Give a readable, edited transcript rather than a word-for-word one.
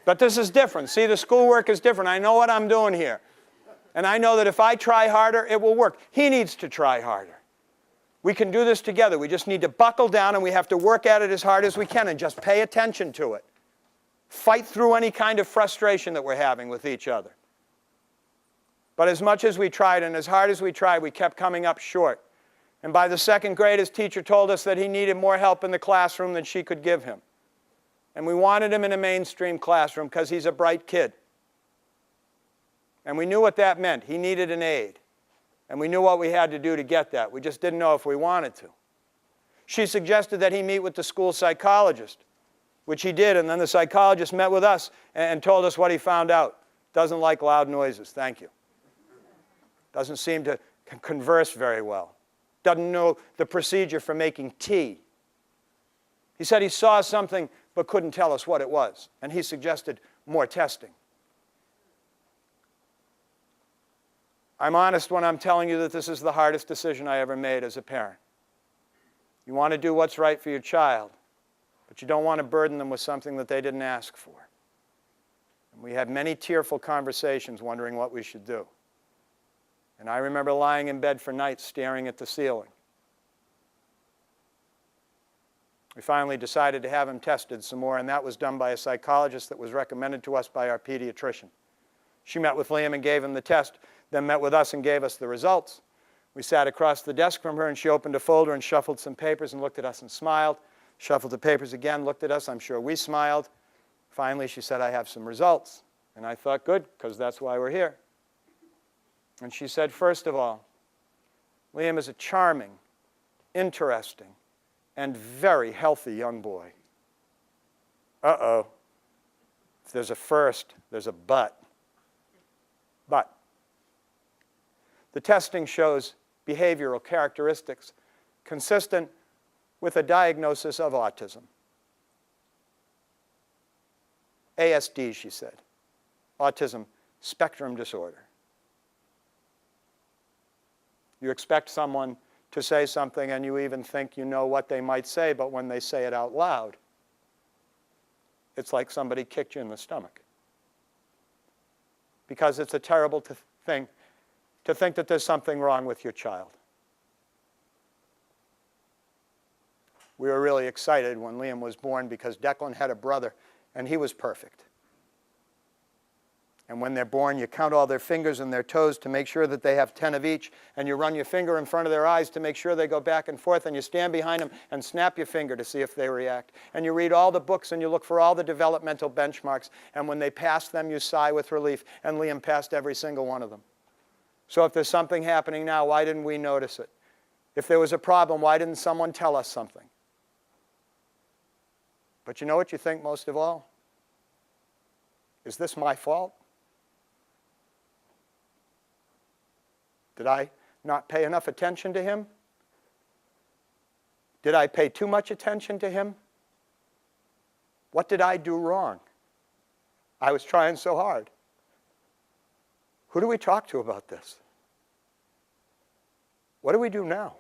But this is different. See, the schoolwork is different. I know what I'm doing here. And I know that if I try harder, it will work. He needs to try harder. We can do this together. We just need to buckle down, and we have to work at it as hard as we can and just pay attention to it. Fight through any kind of frustration that we're having with each other. But as much as we tried and as hard as we tried, we kept coming up short. And by the second grade, his teacher told us that he needed more help in the classroom than she could give him. And we wanted him in a mainstream classroom because he's a bright kid. And we knew what that meant. He needed an aide. And we knew what we had to do to get that. We just didn't know if we wanted to. She suggested that he meet with the school psychologist, which he did. And then the psychologist met with us and told us what he found out. Doesn't like loud noises. Thank you. Doesn't seem to converse very well. Doesn't know the procedure for making tea. He said he saw something but couldn't tell us what it was. And he suggested more testing. I'm honest when I'm telling you that this is the hardest decision I ever made as a parent. You want to do what's right for your child, but you don't want to burden them with something that they didn't ask for. And we had many tearful conversations wondering what we should do. And I remember lying in bed for nights staring at the ceiling. We finally decided to have him tested some more, and that was done by a psychologist that was recommended to us by our pediatrician. She met with Liam and gave him the test, then met with us and gave us the results. We sat across the desk from her, and she opened a folder and shuffled some papers and looked at us and smiled. Shuffled the papers again, looked at us. I'm sure we smiled. Finally, she said, I have some results. And I thought, good, because that's why we're here. And she said, first of all, Liam is a charming, interesting, and very healthy young boy. Uh-oh. If there's a first, there's a but. But the testing shows behavioral characteristics consistent with a diagnosis of autism. ASD, she said, autism spectrum disorder. You expect someone to say something and you even think you know what they might say, but when they say it out loud, it's like somebody kicked you in the stomach. Because it's a terrible thing to think that there's something wrong with your child. We were really excited when Liam was born because Declan had a brother and he was perfect. And when they're born, you count all their fingers and their toes to make sure that they have 10 of each, and you run your finger in front of their eyes to make sure they go back and forth, and you stand behind them and snap your finger to see if they react. And you read all the books and you look for all the developmental benchmarks, and when they pass them, you sigh with relief, and Liam passed every single one of them. So if there's something happening now, why didn't we notice it? If there was a problem, why didn't someone tell us something? But you know what you think most of all? Is this my fault? Did I not pay enough attention to him? Did I pay too much attention to him? What did I do wrong? I was trying so hard. Who do we talk to about this? What do we do now?